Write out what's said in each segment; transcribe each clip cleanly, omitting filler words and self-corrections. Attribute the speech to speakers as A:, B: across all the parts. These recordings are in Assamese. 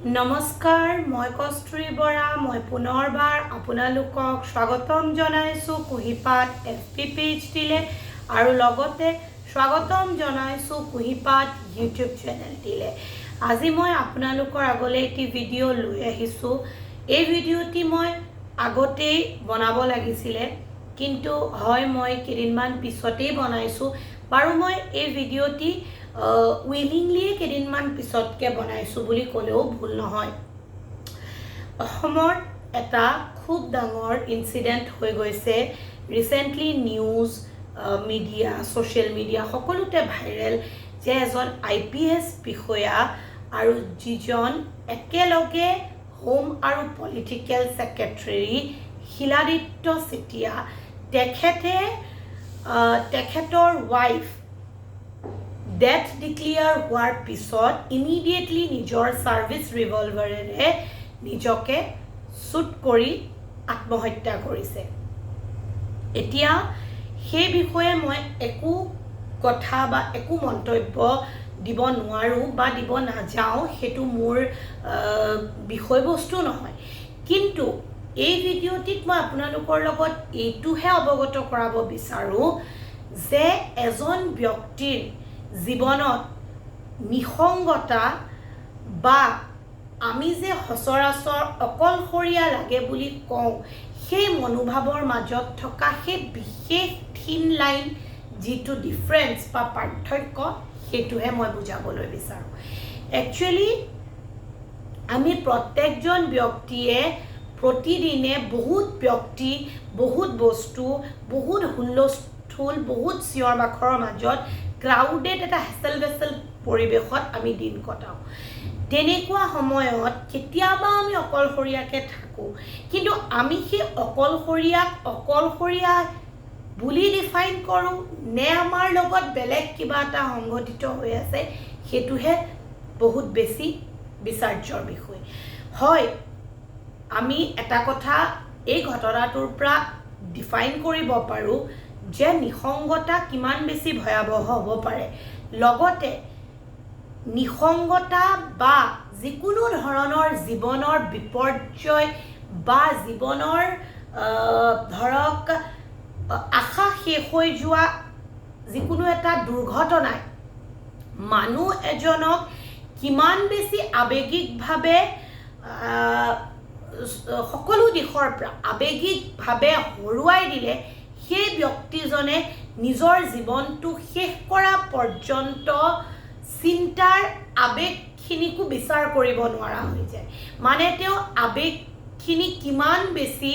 A: নমস্কাৰ, মই কস্তুৰী বৰা। মই পুনৰবাৰ আপোনালোকক স্বাগতম জনাইছোঁ কুহিপাত FB পেজটিলে আৰু লগতে স্বাগতম জনাইছোঁ কুহিপাত ইউটিউব চেনেলটিলে। আজি মই আপোনালোকৰ আগলৈ এটি ভিডিঅ' লৈ আহিছোঁ। এই ভিডিঅ'টি মই আগতেই বনাব লাগিছিলে, কিন্তু হয় মই কেইদিনমান পিছতেই বনাইছোঁ। বাৰু মই এই ভিডিঅ'টি উইলিংলিয়ে কেইদিনমান পিছতকৈ বনাইছোঁ বুলি ক'লেও ভুল নহয়। অসমৰ এটা খুব ডাঙৰ ইনচিডেণ্ট হৈ গৈছে। Recently news media, social media সকলোতে ভাইৰেল যে এজন IPS বিষয়া আৰু যিজন একেলগে হোম আৰু পলিটিকেল ছেক্ৰেটাৰী শিলাদিত্য চেতিয়া, তেখেতৰ ৱাইফ ডেথ ডিক্লিয়াৰ হোৱাৰ পিছত ইমিডিয়েটলি নিজৰ ছাৰ্ভিচ ৰিভলভাৰেৰে নিজকে শ্বুট কৰি আত্মহত্যা কৰিছে। এতিয়া সেই বিষয়ে মই একো কথা বা একো মন্তব্য দিব নোৱাৰোঁ বা দিব নাযাওঁ, সেইটো মোৰ বিষয়বস্তু নহয়। কিন্তু এই ভিডিঅ'টিত মই আপোনালোকৰ লগত এইটোহে অৱগত কৰাব বিচাৰোঁ যে এজন ব্যক্তিৰ জীৱনত নিসংগতা বা আমি যে সচৰাচৰ অকলশৰীয়া লাগে বুলি কওঁ, সেই মনোভাৱৰ মাজত থকা সেই বিশেষ থিন লাইন যিটো ডিফাৰেঞ্চ বা পাৰ্থক্য, সেইটোহে মই বুজাবলৈ বিচাৰোঁ। একচুৱেলি আমি প্ৰত্যেকজন ব্যক্তিয়ে প্ৰতিদিনে বহুত ব্যক্তি, বহুত বস্তু, বহুত হুলস্থুল, বহুত চিঞৰ বাখৰৰ মাজত ক্ৰাউডেড এটা হেচেল বেচেল পৰিৱেশত আমি দিন কটাওঁ। তেনেকুৱা সময়ত কেতিয়াবা আমি অকলশৰীয়াকৈ থাকোঁ, কিন্তু আমি সেই অকলশৰীয়া বুলি ডিফাইন কৰোঁ নে আমাৰ লগত বেলেগ কিবা এটা সংঘটিত হৈ আছে, সেইটোহে বহুত বেছি বিচাৰ্যৰ বিষয়। হয়, আমি এটা কথা এই ঘটনাটোৰ পৰা ডিফাইন কৰিব পাৰোঁ যে নিসংগতা কিমান বেছি ভয়াৱহ হ'ব পাৰে। লগতে নিসংগতা বা যিকোনো ধৰণৰ জীৱনৰ বিপৰ্যয় বা জীৱনৰ ধৰক আশা শেষ হৈ যোৱা যিকোনো এটা দুৰ্ঘটনাই মানুহ এজনক কিমান বেছি আৱেগিকভাৱে সকলো দিশৰ পৰা আৱেগিকভাৱে হৰুৱাই দিলে, সেই ব্যক্তিজনে নিজৰ জীৱনটো শেষ কৰা পৰ্যন্ত চিন্তাৰ আৱেগখিনিকো বিচাৰ কৰিব নোৱাৰা হৈ যায়। মানে তেওঁ আৱেগখিনি কিমান বেছি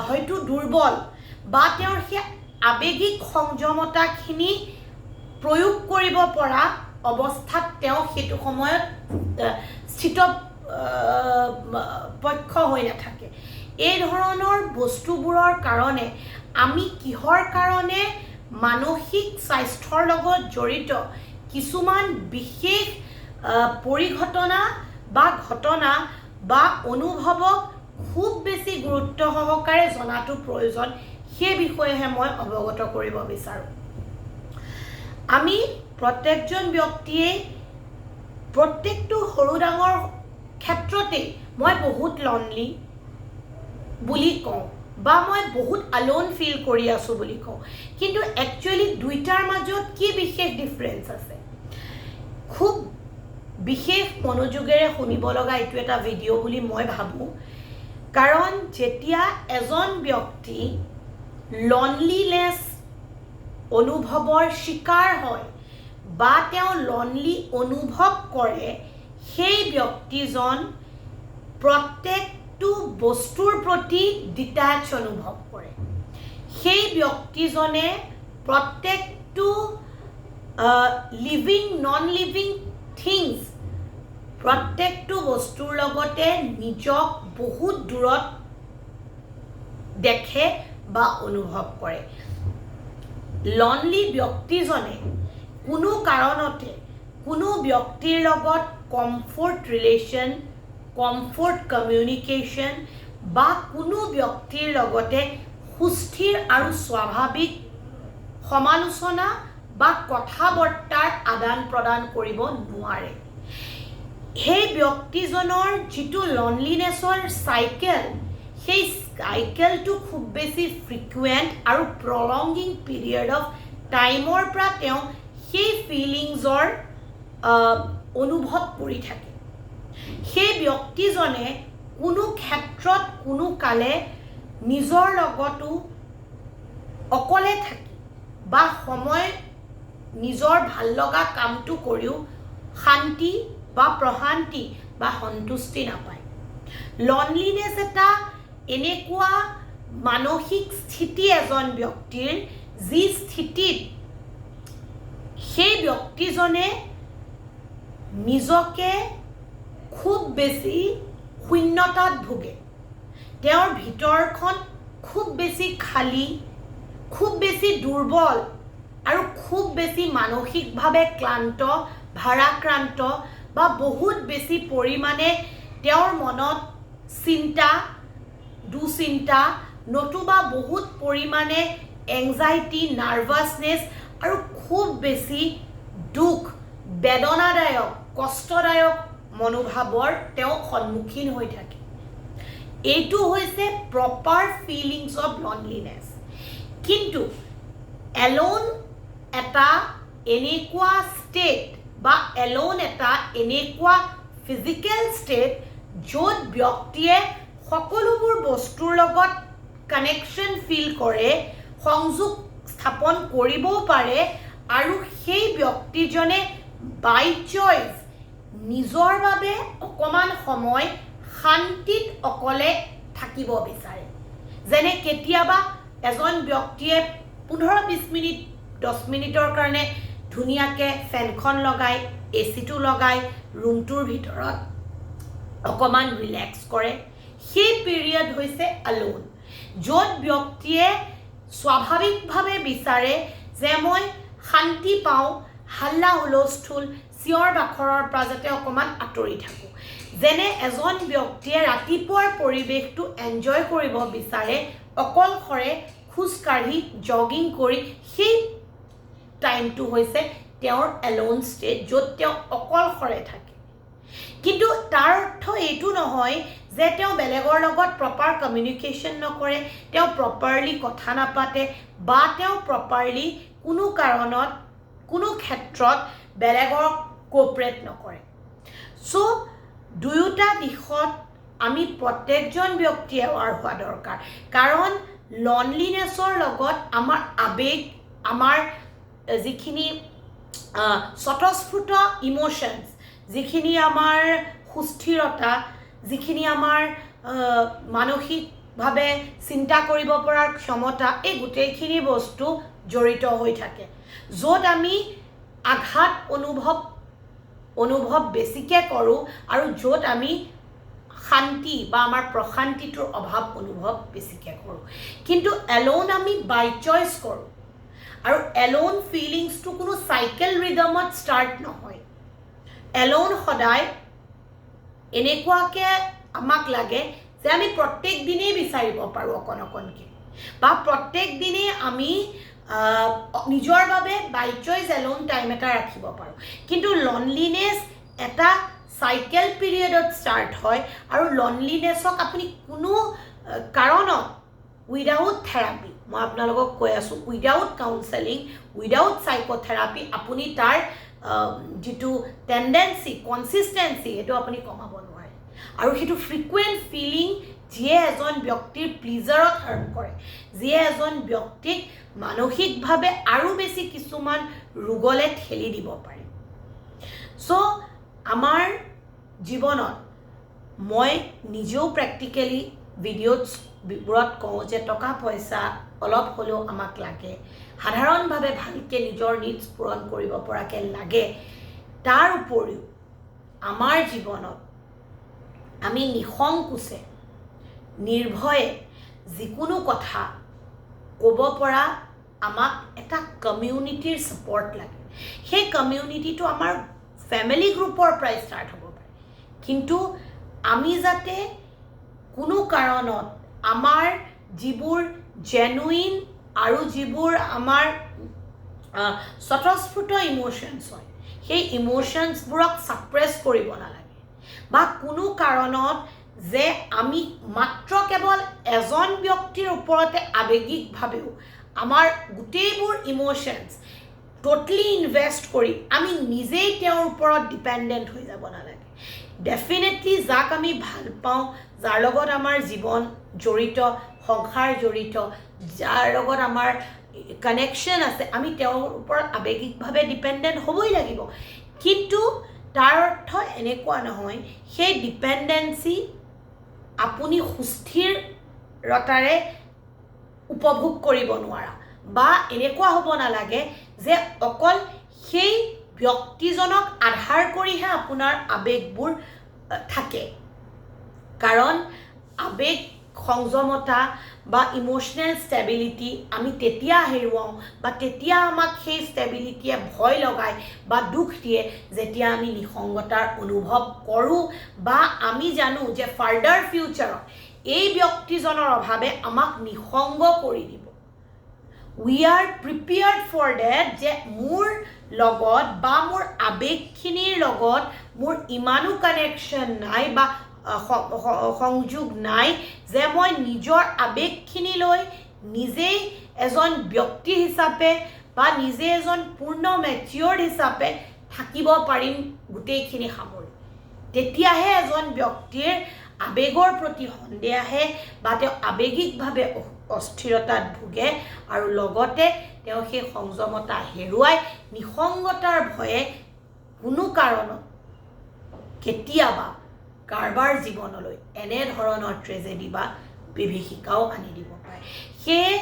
A: হয়তো দুৰ্বল বা তেওঁৰ সেই আৱেগিক সংযমতাখিনি প্ৰয়োগ কৰিব পৰা অৱস্থাত তেওঁ সেইটো সময়ত স্থিতপক্ষ হৈ নাথাকে। এই ধৰণৰ বস্তুবোৰৰ কাৰণে আমি কিহৰ কাৰণে মানসিক স্বাস্থ্যৰ লগত জড়িত কিছুমান বিশেষ পৰিঘটনা বা ঘটনা বা অনুভৱক খুব বেছি গুৰুত্ব সহকাৰে জনাটো প্ৰয়োজন, সেই বিষয়েহে মই অৱগত কৰিব বিচাৰোঁ। আমি প্ৰত্যেকজন ব্যক্তিয়ে প্ৰত্যেকটো সৰু ডাঙৰ ক্ষেত্ৰতেই মই বহুত লনলি বুলি কওঁ বা মই বহুত আলোন ফিল কৰি আছোঁ বুলি কওঁ, কিন্তু একচুৱেলি দুইটাৰ মাজত কি বিশেষ ডিফাৰেঞ্চ আছে? খুব বিশেষ মনোযোগেৰে শুনিব লগা এইটো এটা ভিডিঅ' বুলি মই ভাবোঁ। কাৰণ যেতিয়া এজন ব্যক্তি লনলিনেছ অনুভৱৰ শিকাৰ হয় বা তেওঁ লনলি অনুভৱ কৰে, সেই ব্যক্তিজন প্ৰত্যেকটো বস্তুৰ প্ৰতি ডিটাচ অনুভৱ কৰে। সেই ব্যক্তিজনে প্ৰত্যেকটো লিভিং নন লিভিং থিংছ, প্ৰত্যেকটো বস্তুৰ লগতে নিজক বহুত দূৰত দেখে বা অনুভৱ কৰে। লনলি ব্যক্তিজনে কোনো কাৰণতে কোনো ব্যক্তিৰ লগত কমফৰ্ট ৰিলেশ্যন, কমফৰ্ট কমিউনিকেশ্যন বা কোনো ব্যক্তিৰ লগতে সুস্থিৰ আৰু স্বাভাৱিক সমালোচনা বা কথা বৰ্তাৰ আদান প্ৰদান কৰিব নোৱাৰে। সেই ব্যক্তিজনৰ যিটো লনলিনেছৰ চাইকেল সেই চাইকেলটো খুব বেছি ফ্ৰিকুৱেণ্ট আৰু প্ৰলংগিং পিৰিয়ড অফ টাইমৰ পৰা তেওঁ সেই ফিলিংছৰ অনুভৱ কৰি থাকে সেই ব্যক্তিজনে কোনো ক্ষেত্ৰত কোনো কালে নিজৰ লগতো অকলে থাকি বা সময় নিজৰ ভাল লগা কামটো কৰিও শান্তি বা প্ৰশান্তি বা সন্তুষ্টি নাপায় লনলিনেছ এটা এনেকুৱা মানসিক স্থিতি এজন ব্যক্তিৰ যি স্থিতিত সেই ব্যক্তিজনে নিজকে খুব বেছি শূন্যতাত ভোগে তেওঁৰ ভিতৰখন খুব বেছি খালী খুব বেছি দুৰ্বল আৰু খুব বেছি মানসিকভাৱে ক্লান্ত ভাৰাক্ৰান্ত বা বহুত বেছি পৰিমাণে তেওঁৰ মনত চিন্তা দুচিন্তা নতুবা বহুত পৰিমাণে এংজাইটি নাৰ্ভাছনেছ আৰু খুব বেছি দুখ বেদনাদায়ক কষ্টদায়ক মনোভাৱৰ তেওঁ সন্মুখীন হৈ থাকে এইটো হৈছে প্ৰপাৰ ফিলিংছ অফ লনলিনেছ কিন্তু এলোন এটা এনেকুৱা ষ্টেট বা এলোন এটা এনেকুৱা ফিজিকেল ষ্টেট য'ত ব্যক্তিয়ে সকলোবোৰ বস্তুৰ লগত কানেকশ্যন ফিল কৰে সংযোগ স্থাপন কৰিবও পাৰে আৰু সেই ব্যক্তিজনে বাই চইচ নিজৰ বাবে অকণমান সময় শান্তিত অকলে থাকিব বিচাৰে যেনে কেতিয়াবা এজন ব্যক্তিয়ে 15-20 মিনিট 10 মিনিটৰ কাৰণে ধুনীয়াকৈ ফেনখন লগাই এচিটো লগাই ৰুমটোৰ ভিতৰত অকণমান ৰিলেক্স কৰে সেই পিৰিয়ড হৈছে এলোন য'ত ব্যক্তিয়ে স্বাভাৱিকভাৱে বিচাৰে যে মই শান্তি পাওঁ হাল্লা হুলস্থুল চিঞৰ বাখৰৰ পৰা যাতে অকণমান আঁতৰি থাকোঁ যেনে এজন ব্যক্তিয়ে ৰাতিপুৱাৰ পৰিৱেশটো এনজয় কৰিব বিচাৰে অকলশৰে খোজকাঢ়ি জগিং কৰি সেই টাইমটো হৈছে তেওঁৰ এলোন ষ্টেট য'ত তেওঁ অকলশৰে থাকে কিন্তু তাৰ অৰ্থ এইটো নহয় যে তেওঁ বেলেগৰ লগত প্ৰপাৰ কমিউনিকেশ্যন নকৰে তেওঁ প্ৰপাৰলি কথা নাপাতে বা তেওঁ প্ৰপাৰলি কোনো কাৰণত কোনো ক্ষেত্ৰত বেলেগক কোঅপাৰেট নকৰে চ' দুয়োটা দিশত আমি প্ৰত্যেকজন ব্যক্তিয়ে এৱাৰ হোৱা দৰকাৰ কাৰণ লনলিনেছৰ লগত আমাৰ আবেগ আমাৰ যিখিনি স্বতঃস্ফূৰ্ত ইম'শ্যনছ যিখিনি আমাৰ সুস্থিৰতা যিখিনি আমাৰ মানসিকভাৱে চিন্তা কৰিব পৰাৰ ক্ষমতা এই গোটেইখিনি বস্তু জড়িত হৈ থাকে য'ত আমি আঘাত অনুভৱ বেছিকৈ কৰোঁ আৰু য'ত আমি শান্তি বা আমাৰ প্ৰশান্তিটোৰ অভাৱ অনুভৱ বেছিকৈ কৰোঁ কিন্তু এলোন আমি বাই চইচ কৰোঁ আৰু এলোন ফিলিংছটো কোনো চাইকেল ৰিদমত ষ্টাৰ্ট নহয় এলোন সদায় এনেকুৱাকৈ আমাক লাগে যে আমি প্ৰত্যেক দিনেই বিচাৰিব পাৰোঁ অকণকৈ বা প্ৰত্যেক দিনেই আমি নিজৰ বাবে বাই চইচ এলোন টাইম এটা ৰাখিব পাৰোঁ কিন্তু লনলিনেছ এটা চাইকেল পিৰিয়ডত ষ্টাৰ্ট হয় আৰু লনলিনেছক আপুনি কোনো কাৰণত উইদাউট থেৰাপি মই আপোনালোকক কৈ আছোঁ উইদাউট কাউন্সেলিং উইদাউট চাইক'থেৰাপি আপুনি তাৰ যিটো টেণ্ডেঞ্চি কনচিষ্টেঞ্চি সেইটো আপুনি কমাব নোৱাৰে আৰু সেইটো ফ্ৰিকুৱেণ্ট ফিলিং যিয়ে এজন ব্যক্তিৰ প্লিজাৰত হাৰ্ম কৰে যিয়ে এজন ব্যক্তিক মানসিকভাৱে আৰু বেছি কিছুমান ৰোগলৈ ঠেলি দিব পাৰে চ' আমাৰ জীৱনত মই নিজেও প্ৰেক্টিকেলি ভিডিঅ'বোৰত কওঁ যে টকা পইচা অলপ হ'লেও আমাক লাগে সাধাৰণভাৱে ভালকৈ নিজৰ নিডছ পূৰণ কৰিব পৰাকৈ লাগে তাৰ উপৰিও আমাৰ জীৱনত আমি নিসংকোচে নিৰ্ভয়ে যিকোনো কথা ক'ব পৰা আমাক এটা কমিউনিটিৰ ছাপৰ্ট লাগে সেই কমিউনিটিটো আমাৰ ফেমিলি গ্ৰুপৰ পৰাই ষ্টাৰ্ট হ'ব পাৰে কিন্তু আমি যাতে কোনো কাৰণত আমাৰ যিবোৰ জেনুইন আৰু যিবোৰ আমাৰ স্বতঃস্ফূৰ্ত ইম'শ্যনছ হয় সেই ইম'শ্যনছবোৰক ছাপ্ৰেছ কৰিব নালাগে বা কোনো কাৰণত যে আমি মাত্ৰ কেৱল এজন ব্যক্তিৰ ওপৰতে আৱেগিকভাৱেও আমাৰ গোটেইবোৰ ইমোশ্যনছ টোটেলি ইনভেষ্ট কৰি আমি নিজেই তেওঁৰ ওপৰত ডিপেণ্ডেণ্ট হৈ যাব নালাগে। ডেফিনেটলি যাক আমি ভাল পাওঁ, যাৰ লগত আমাৰ জীৱন জড়িত, সংসাৰ জড়িত, যাৰ লগত আমাৰ কানেকশ্যন আছে, আমি তেওঁৰ ওপৰত আৱেগিকভাৱে ডিপেণ্ডেণ্ট হ'বই লাগিব। কিন্তু তাৰ অৰ্থ এনেকুৱা নহয় সেই ডিপেণ্ডেঞ্চি আপুনি সুস্থিৰতাৰে উপভোগ কৰিব নোৱাৰা, বা এনেকুৱা হ'ব নালাগে যে অকল সেই ব্যক্তিজনক আধাৰ কৰিহে আপোনাৰ আৱেগবোৰ থাকে। কাৰণ আৱেগ সংযমতা বা ইমোশ্যনেল ষ্টেবিলিটি আমি তেতিয়া হেৰুৱাওঁ বা তেতিয়া আমাক সেই ষ্টেবিলিটিয়ে ভয় লগায় বা দুখ দিয়ে যেতিয়া আমি নিসংগতাৰ অনুভৱ কৰোঁ বা আমি জানো যে ফাৰ্ডাৰ ফিউচাৰত এই ব্যক্তিজনৰ অভাৱে আমাক নিসংগ কৰি দিব। We are prepared for date যে মোৰ লগত বা মোৰ আৱেগখিনিৰ লগত মোৰ ইমানো কানেকশ্যন নাই বা সংযোগ নাই যে মই নিজৰ আৱেগখিনিলৈ নিজেই এজন ব্যক্তি হিচাপে বা নিজে এজন পূৰ্ণ মেচিয়ৰ্ড হিচাপে থাকিব পাৰিম গোটেইখিনি সামৰি। তেতিয়াহে এজন ব্যক্তিৰ আৱেগৰ প্ৰতি সন্দেহ আহে বা তেওঁ আৱেগিকভাৱে অস্থিৰতাত ভোগে আৰু লগতে তেওঁ সেই সংযমতা হেৰুৱাই নিসংগতাৰ ভয়ে কোনো কাৰণত কেতিয়াবা কাৰোবাৰ জীৱনলৈ এনেধৰণৰ ট্ৰেজেডি বা বিভীষিকাও আনি দিব পাৰে। সেয়ে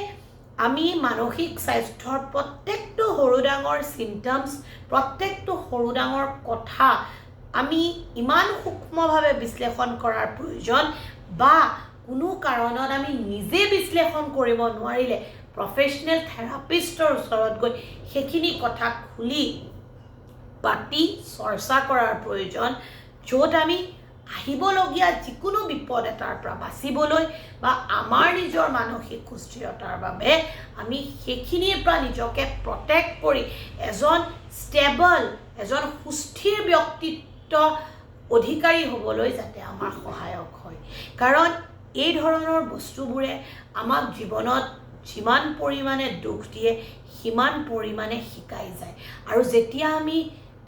A: আমি মানসিক স্বাস্থ্যৰ প্ৰত্যেকটো সৰু ডাঙৰ চিম্পটমছ, প্ৰত্যেকটো সৰু ডাঙৰ কথা আমি ইমান সূক্ষ্মভাৱে বিশ্লেষণ কৰাৰ প্ৰয়োজন, বা কোনো কাৰণত আমি নিজে বিশ্লেষণ কৰিব নোৱাৰিলে প্ৰফেশ্যনেল থেৰাপিষ্টৰ ওচৰত গৈ সেইখিনি কথা খুলি পাতি চৰ্চা কৰাৰ প্ৰয়োজন, য'ত আমি আহিবলগীয়া যিকোনো বিপদ এটাৰ পৰা বাচিবলৈ বা আমাৰ নিজৰ মানসিক সুস্থিৰতাৰ বাবে আমি সেইখিনিৰ পৰা নিজকে প্ৰটেক্ট কৰি এজন ষ্টেবল, এজন সুস্থিৰ ব্যক্তিত্ব অধিকাৰী হ'বলৈ যাতে আমাৰ সহায়ক হয়। কাৰণ এই ধৰণৰ বস্তুবোৰে আমাক জীৱনত যিমান পৰিমাণে দুখ দিয়ে সিমান পৰিমাণে শিকাই যায়। আৰু যেতিয়া আমি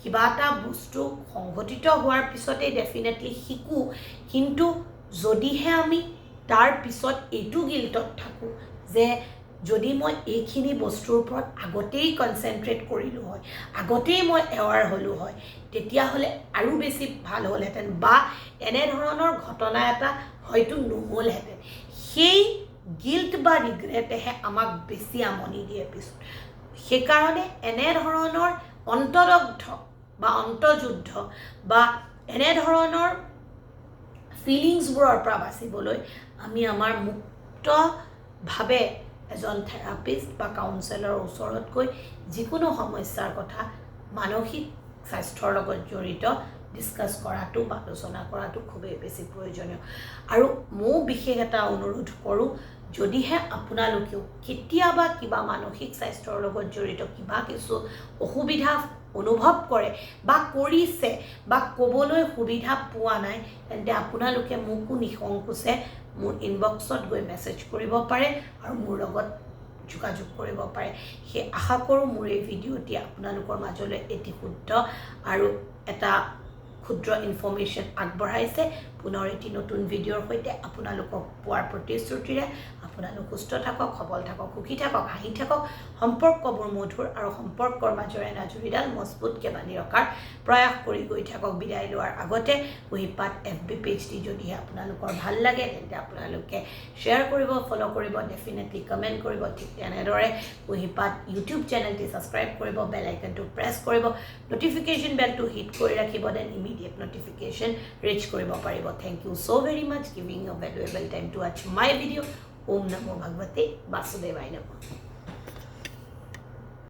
A: কিবা এটা বস্তু সংঘটিত হোৱাৰ পিছতেই ডেফিনেটলি শিকোঁ, কিন্তু যদিহে আমি তাৰ পিছত এইটো গিল্টত থাকোঁ যে যদি মই এইখিনি বস্তুৰ ওপৰত আগতেই কনচেনট্ৰেট কৰিলোঁ হয়, আগতেই মই এৱাৰ হ'লোঁ হয়, তেতিয়াহ'লে আৰু বেছি ভাল হ'লহেঁতেন বা এনেধৰণৰ ঘটনা এটা হয়তো নহ'লহেঁতেন। সেই গিল্ট বা ৰিগ্ৰেটেহে আমাক বেছি আমনি দিয়ে পিছত। সেইকাৰণে এনেধৰণৰ অন্তদগ্ধ বা অন্তৰ্যুদ্ধ বা এনেধৰণৰ ফিলিংছবোৰৰ পৰা বাচিবলৈ আমি আমাৰ মুক্তভাৱে এজন থেৰাপিষ্ট বা কাউন্সেলৰ ওচৰত গৈ যিকোনো সমস্যাৰ কথা মানসিক স্বাস্থ্যৰ লগত জড়িত ডিছকাছ কৰাটো বা আলোচনা কৰাটো খুবেই বেছি প্ৰয়োজনীয়। আৰু মই বিশেষ এটা অনুৰোধ কৰোঁ, যদিহে আপোনালোকেও কেতিয়াবা কিবা মানসিক স্বাস্থ্যৰ লগত জড়িত কিবা কিছু অসুবিধা অনুভৱ কৰে বা কৰিছে বা ক'বলৈ সুবিধা পোৱা নাই, তেন্তে আপোনালোকে মোকো নিসংকোচে মোৰ ইনবক্সত গৈ মেছেজ কৰিব পাৰে আৰু মোৰ লগত যোগাযোগ কৰিব পাৰে। সেই আশা কৰোঁ মোৰ এই ভিডিঅ'টি আপোনালোকৰ মাজলৈ এটি শুদ্ধ আৰু এটা ক্ষুদ্ৰ ইনফৰ্মেশ্যন আগবঢ়াইছে। পুনৰ এটি নতুন ভিডিঅ'ৰ সৈতে আপোনালোকক পোৱাৰ প্ৰতিশ্ৰুতিৰে আপোনালোক সুস্থ থাকক, সবল থাকক, সুখী থাকক, হাঁহি থাকক, সম্পৰ্কবোৰ মধুৰ আৰু সম্পৰ্কৰ মাজৰে নাজুৰিডাল মজবুতকৈ বান্ধি ৰখাৰ প্ৰয়াস কৰি গৈ থাকক। বিদায় লোৱাৰ আগতে কুঁহিপাত FB পেজটি যদিহে আপোনালোকৰ ভাল লাগে তেন্তে আপোনালোকে শ্বেয়াৰ কৰিব, ফ'ল' কৰিব, ডেফিনেটলি কমেণ্ট কৰিব। ঠিক তেনেদৰে কুঁহিপাত ইউটিউব চেনেলটি ছাবস্ক্ৰাইব কৰিব, বেল আইকনটো প্ৰেছ কৰিব, নটিফিকেশ্যন বেলটো হিট কৰি ৰাখিব, দেন ইমিডিয়েট নটিফিকেশ্যন ৰিচ কৰিব পাৰিব। Thank you so very much giving a valuable time to watch my video. Om Namo Bhagavate Vasudevaya Namah.